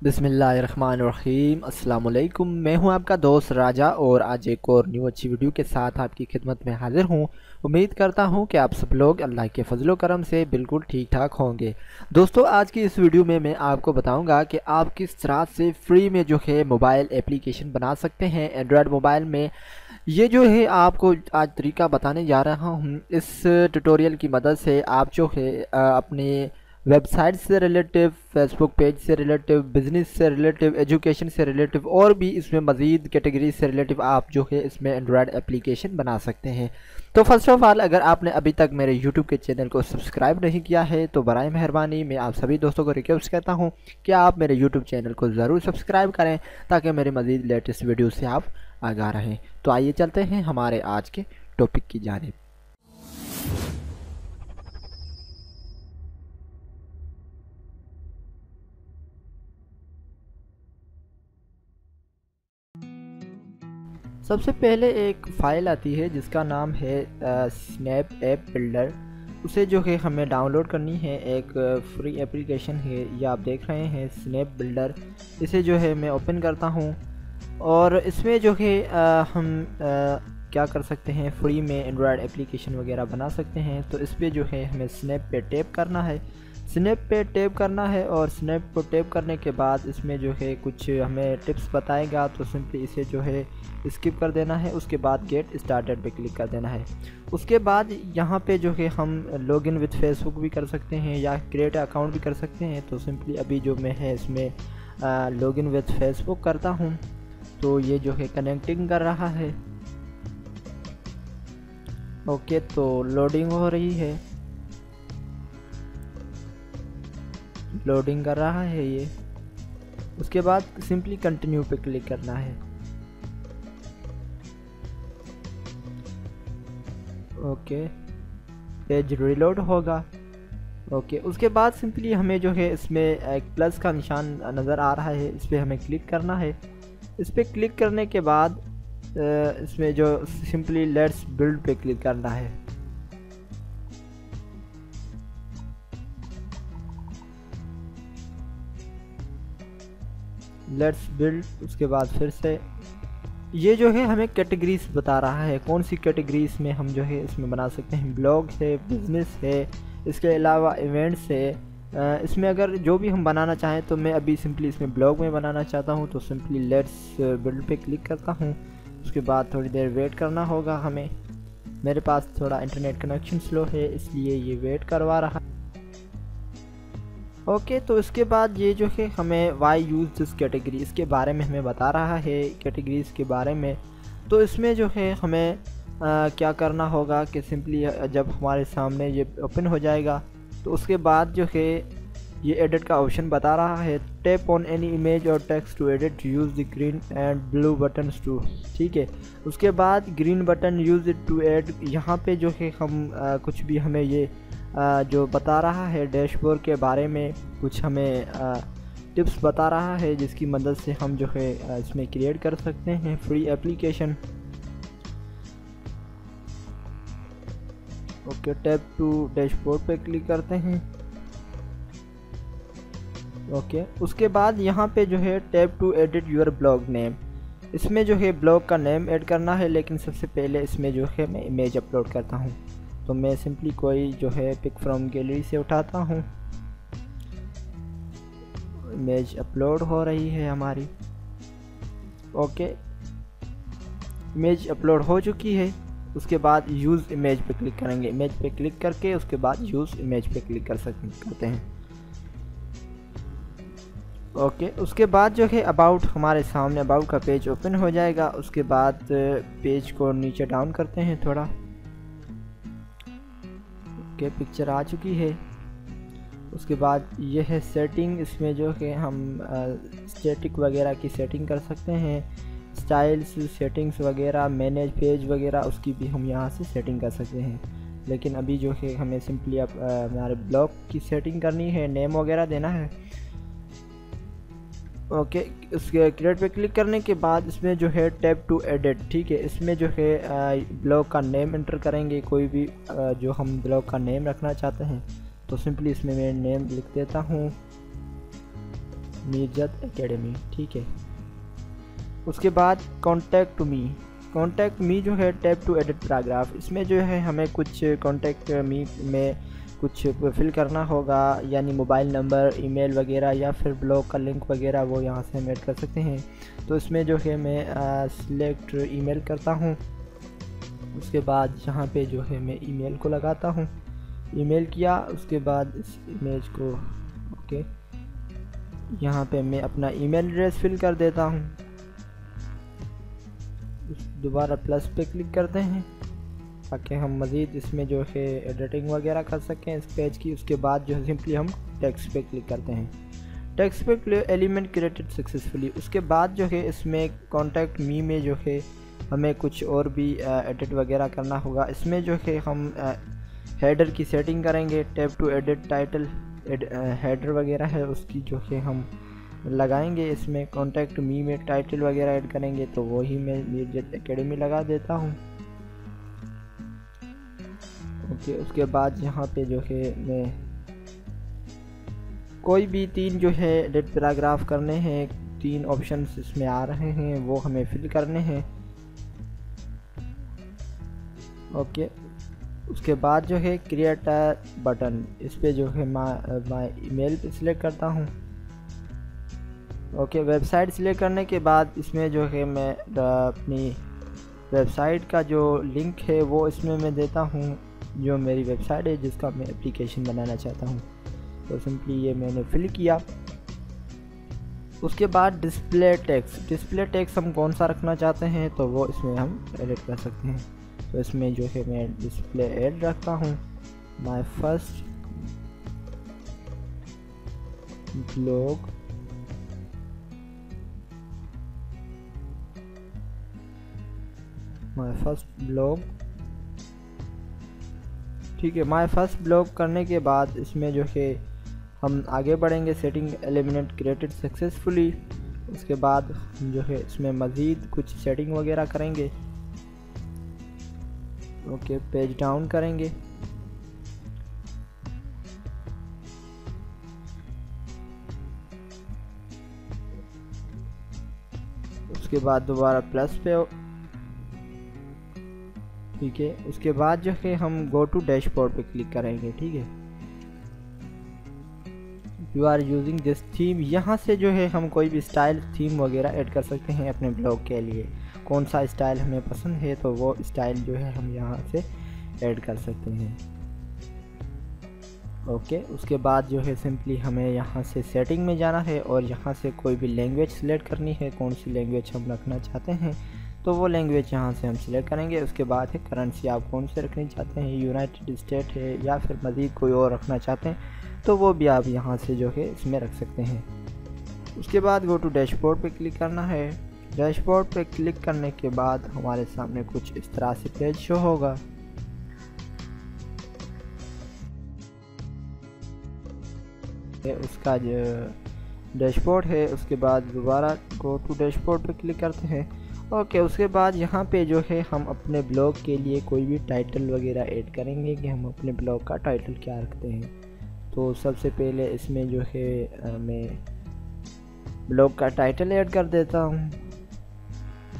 बिस्मिल्लाहिर्रहमानिर्रहीम अस्सलाम वालेकुम। मैं हूं आपका दोस्त राजा और आज एक और न्यू अच्छी वीडियो के साथ आपकी खिदमत में हाजिर हूं। उम्मीद करता हूं कि आप सब लोग अल्लाह के फजलो करम से बिल्कुल ठीक ठाक होंगे। दोस्तों, आज की इस वीडियो में मैं आपको बताऊंगा कि आप किस तरह से फ्री में जो है मोबाइल एप्लीकेशन बना सकते हैं एंड्रॉयड मोबाइल में। ये जो है आपको आज तरीका बताने जा रहा हूँ। इस ट्यूटोरियल की मदद से आप जो है अपने वेबसाइट से रिलेटिव, फेसबुक पेज से रिलेटिव, बिज़नेस से रिलेटिव, एजुकेशन से रिलेटिव और भी इसमें मज़ीद कैटेगरी से रिलेटिव आप जो है इसमें एंड्रॉयड एप्लीकेशन बना सकते हैं। तो फर्स्ट ऑफ़ ऑल, अगर आपने अभी तक मेरे यूट्यूब के चैनल को सब्सक्राइब नहीं किया है तो बराए मेहरबानी मैं आप सभी दोस्तों को रिक्वेस्ट करता हूँ कि आप मेरे यूट्यूब चैनल को ज़रूर सब्सक्राइब करें ताकि मेरे मज़ीद लेटेस्ट वीडियो से आप आगाह रहें। तो आइए चलते हैं हमारे आज के टॉपिक की जानिब। सबसे पहले एक फ़ाइल आती है जिसका नाम है स्नैप ऐप बिल्डर। उसे जो है हमें डाउनलोड करनी है। एक फ्री एप्लीकेशन है, ये आप देख रहे हैं स्नैप बिल्डर। इसे जो है मैं ओपन करता हूँ और इसमें जो है हम क्या कर सकते हैं, फ्री में एंड्रॉयड एप्लीकेशन वगैरह बना सकते हैं। तो इस पर जो है हमें स्नैप पे टैप करना है। स्नैप पे टैप करना है और स्नैप को टैप करने के बाद इसमें जो है कुछ हमें टिप्स बताएगा, तो सिंपली इसे जो है स्किप कर देना है। उसके बाद गेट स्टार्टेड पे क्लिक कर देना है। उसके बाद यहाँ पे जो है हम लॉगिन विद फेसबुक भी कर सकते हैं या क्रिएट अकाउंट भी कर सकते हैं। तो सिंपली अभी जो मैं है इसमें लॉगिन विद फेसबुक करता हूँ। तो ये जो है कनेक्टिंग कर रहा है। ओके, तो लोडिंग हो रही है, लोडिंग कर रहा है ये। उसके बाद सिंपली कंटिन्यू पे क्लिक करना है। ओके, पेज रिलोड होगा। ओके, उसके बाद सिंपली हमें जो है इसमें एक प्लस का निशान नज़र आ रहा है, इस पर हमें क्लिक करना है। इस पर क्लिक करने के बाद इसमें जो सिंपली लेट्स बिल्ड पे क्लिक करना है। Let's build. उसके बाद फिर से ये जो है हमें कैटेगरीज बता रहा है, कौन सी कैटेगरीज में हम जो है इसमें बना सकते हैं। ब्लॉग है, बिजनेस है, इसके अलावा इवेंट्स है। इसमें अगर जो भी हम बनाना चाहें, तो मैं अभी सिंपली इसमें ब्लॉग में बनाना चाहता हूं। तो सिंपली लेट्स बिल्ड पे क्लिक करता हूं। उसके बाद थोड़ी देर वेट करना होगा हमें। मेरे पास थोड़ा इंटरनेट कनेक्शन स्लो है इसलिए ये वेट करवा रहा है। ओके, तो इसके बाद ये जो है हमें वाई यूज़ दिस कैटेगरी, इसके बारे में हमें बता रहा है, कैटेगरीज़ के बारे में। तो इसमें जो है हमें क्या करना होगा कि सिंपली जब हमारे सामने ये ओपन हो जाएगा तो उसके बाद जो है ये एडिट का ऑप्शन बता रहा है। टैप ऑन एनी इमेज और text to edit, use the green and blue buttons to. ठीक है, उसके बाद green button use it to add. यहाँ पे जो है हम कुछ भी हमें ये जो बता रहा है डैशबोर्ड के बारे में, कुछ हमें टिप्स बता रहा है जिसकी मदद से हम जो है इसमें क्रिएट कर सकते हैं free application. Okay, tap to dashboard पे क्लिक करते हैं। ओके, उसके बाद यहाँ पे जो है tap to edit your blog name. इसमें जो है ब्लॉग का नेम ऐड करना है, लेकिन सबसे पहले इसमें जो है मैं इमेज अपलोड करता हूँ। तो मैं सिंपली कोई जो है पिक फ्रॉम गैलरी से उठाता हूँ। इमेज अपलोड हो रही है हमारी। ओके, इमेज अपलोड हो चुकी है। उसके बाद यूज़ इमेज पे क्लिक करेंगे। इमेज पे क्लिक करके उसके बाद यूज़ इमेज पे क्लिक करते हैं। ओके, उसके बाद जो है अबाउट, हमारे सामने अबाउट का पेज ओपन हो जाएगा। उसके बाद पेज को नीचे डाउन करते हैं थोड़ा। ओके, पिक्चर आ चुकी है। उसके बाद ये है सेटिंग। इसमें जो है हम स्टैटिक वगैरह की सेटिंग कर सकते हैं, स्टाइल्स सेटिंग्स वगैरह, मैनेज पेज वगैरह, उसकी भी हम यहाँ से सेटिंग कर सकते हैं। लेकिन अभी जो है हमें सिंपली अब हमारे ब्लॉग की सेटिंग करनी है, नेम वगैरह देना है। ओके, उसके क्रिएट पे क्लिक करने के बाद इसमें जो है टैप टू एडिट। ठीक है, इसमें जो है ब्लॉग का नेम एंटर करेंगे, कोई भी जो हम ब्लॉग का नेम रखना चाहते हैं। तो सिंपली इसमें मैं नेम लिख देता हूँ। मीरजत एकेडमी, ठीक है। उसके बाद कॉन्टैक्ट मी जो है टैप टू एडिट पैराग्राफ, इसमें जो है हमें कुछ कॉन्टैक्ट मी में कुछ फिल करना होगा, यानी मोबाइल नंबर, ईमेल वगैरह या फिर ब्लॉग का लिंक वगैरह, वो यहाँ से हम ऐड कर सकते हैं। तो इसमें जो है मैं सिलेक्ट ईमेल करता हूँ। उसके बाद यहाँ पे जो है मैं ईमेल को लगाता हूँ, ईमेल किया। उसके बाद इस इमेज को ओके, यहाँ पे मैं अपना ईमेल एड्रेस फिल कर देता हूँ। दोबारा प्लस पे क्लिक करते हैं ताकि हम मज़ीद इसमें जो है एडिटिंग वगैरह कर सकें इस पेज की। उसके बाद जो है सिंपली हम टेक्स्ट पे क्लिक करते हैं, टेक्स्ट पे एलिमेंट क्रिएटेड सक्सेसफुली। उसके बाद जो है इसमें कॉन्टैक्ट मी में जो है हमें कुछ और भी एडिट वगैरह करना होगा। इसमें जो है हम हेडर की सेटिंग करेंगे, tap to edit title header वगैरह है उसकी जो है हम लगाएंगे। इसमें कॉन्टैक्ट मी में टाइटल वगैरह ऐड करेंगे, तो वही मैं मीरजत एकेडमी लगा देता हूँ। ओके, उसके बाद यहाँ पे जो है मैं कोई भी 3 जो है एडिट पैराग्राफ करने हैं, 3 ऑप्शंस इसमें आ रहे हैं, वो हमें फिल करने हैं। ओके, उसके बाद जो है क्रिएट बटन, इस पे जो है माय ईमेल पे सिलेक्ट करता हूँ। ओके, वेबसाइट सिलेक्ट करने के बाद इसमें जो है मैं अपनी वेबसाइट का जो लिंक है वो इसमें मैं देता हूँ, जो मेरी वेबसाइट है जिसका मैं एप्लीकेशन बनाना चाहता हूँ। तो सिंपली ये मैंने फिल किया। उसके बाद डिस्प्ले टेक्स्ट हम कौन सा रखना चाहते हैं तो वो इसमें हम एडिट कर सकते हैं। तो इसमें जो है मैं डिस्प्ले एड रखता हूँ, माय फर्स्ट ब्लॉग, ठीक है। माय फर्स्ट ब्लॉग करने के बाद इसमें जो है हम आगे बढ़ेंगे, सेटिंग एलिमेंट क्रिएटेड सक्सेसफुली। उसके बाद हम जो है इसमें मज़ीद कुछ सेटिंग वगैरह करेंगे। ओके, पेज डाउन करेंगे। उसके बाद दोबारा प्लस पे, ठीक है। उसके बाद जो है हम गो टू डैशबोर्ड पे क्लिक करेंगे, ठीक है। You are using this theme, यहाँ से जो है हम कोई भी स्टाइल थीम वगैरह ऐड कर सकते हैं अपने ब्लॉग के लिए। कौन सा स्टाइल हमें पसंद है तो वो स्टाइल जो है हम यहाँ से ऐड कर सकते हैं। ओके, उसके बाद जो है सिंपली हमें यहाँ से सेटिंग में जाना है और यहाँ से कोई भी लैंग्वेज सिलेक्ट करनी है, कौन सी लैंग्वेज हम रखना चाहते हैं तो वो लैंग्वेज यहाँ से हम सिलेक्ट करेंगे। उसके बाद है करेंसी, आप कौन से रखनी चाहते हैं, यूनाइटेड स्टेट है या फिर मज़ीद कोई और रखना चाहते हैं तो वो भी आप यहाँ से जो है इसमें रख सकते हैं। उसके बाद गो टू डैशबोर्ड पे क्लिक करना है। डैशबोर्ड पे क्लिक करने के बाद हमारे सामने कुछ इस तरह से पेज शो होगा। उसका जो डैशबोर्ड है, उसके बाद दोबारा गो टू डैशबोर्ड पे क्लिक करते हैं। ओके, उसके बाद यहाँ पे जो है हम अपने ब्लॉग के लिए कोई भी टाइटल वगैरह ऐड करेंगे कि हम अपने ब्लॉग का टाइटल क्या रखते हैं। तो सबसे पहले इसमें जो है मैं ब्लॉग का टाइटल ऐड कर देता हूँ,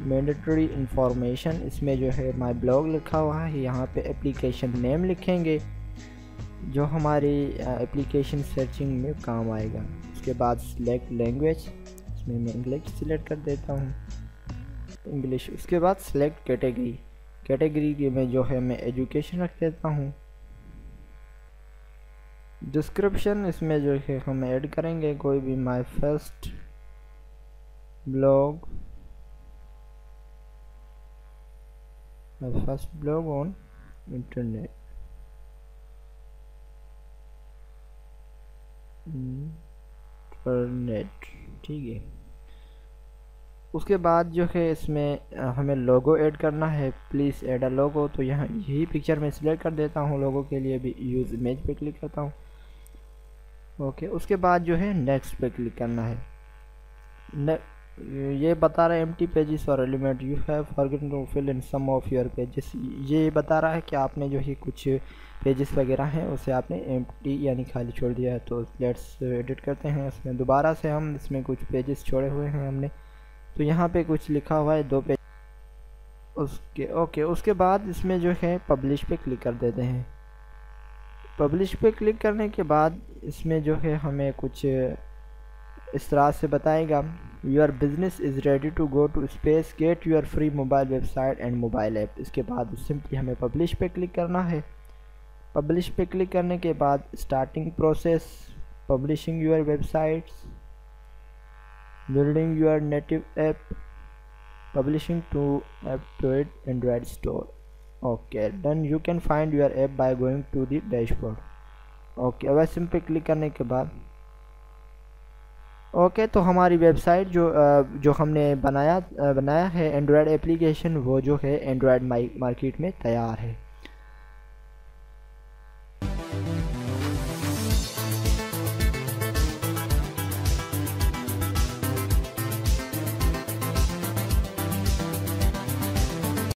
मैंडेटरी इंफॉर्मेशन। इसमें जो है माय ब्लॉग लिखा हुआ है, यहाँ पे एप्लीकेशन नेम लिखेंगे जो हमारी एप्लीकेशन सर्चिंग में काम आएगा। उसके बाद सिलेक्ट लैंग्वेज, इसमें मैं इंग्लिश सिलेक्ट कर देता हूँ, इंग्लिश। उसके बाद सिलेक्ट कैटेगरी के में जो है मैं एजुकेशन रख देता हूँ। डिस्क्रिप्शन इसमें जो है हम ऐड करेंगे कोई भी, my first blog on internet, ठीक है। उसके बाद जो है इसमें हमें लोगो ऐड करना है, प्लीज़ ऐड अ लोगो। तो यहाँ यही पिक्चर में सिलेक्ट कर देता हूँ, लोगो के लिए भी यूज़ इमेज पे क्लिक करता हूँ। ओके, उसके बाद जो है नेक्स्ट पे क्लिक करना है। ये बता रहा है एम्प्टी पेजेस और element you have forgotten to fill in some of your pages. ये बता रहा है कि आपने जो है कुछ पेजेस वगैरह हैं उसे आपने एम्प्टी यानी खाली छोड़ दिया है। तो लेट्स एडिट करते हैं इसमें दोबारा से, हम इसमें कुछ पेजेस छोड़े हुए हैं हमने। तो यहाँ पे कुछ लिखा हुआ है 2 पेज उसके बाद इसमें जो है पब्लिश पे क्लिक कर देते हैं। पब्लिश पे क्लिक करने के बाद इसमें जो है हमें कुछ इस तरह से बताएगा, your business is ready to go to space, get your free mobile website and mobile app. इसके बाद सिंपली हमें पब्लिश पे क्लिक करना है। पब्लिश पे क्लिक करने के बाद starting process, publishing your websites, building your native app, publishing to Android store. Okay done, you can find your app by going to the dashboard. Okay अब सिम पे क्लिक करने के बाद तो हमारी वेबसाइट जो हमने बनाया है एंड्रॉयड एप्लीकेशन, वो जो है एंड्रॉयड मार्केट में तैयार है।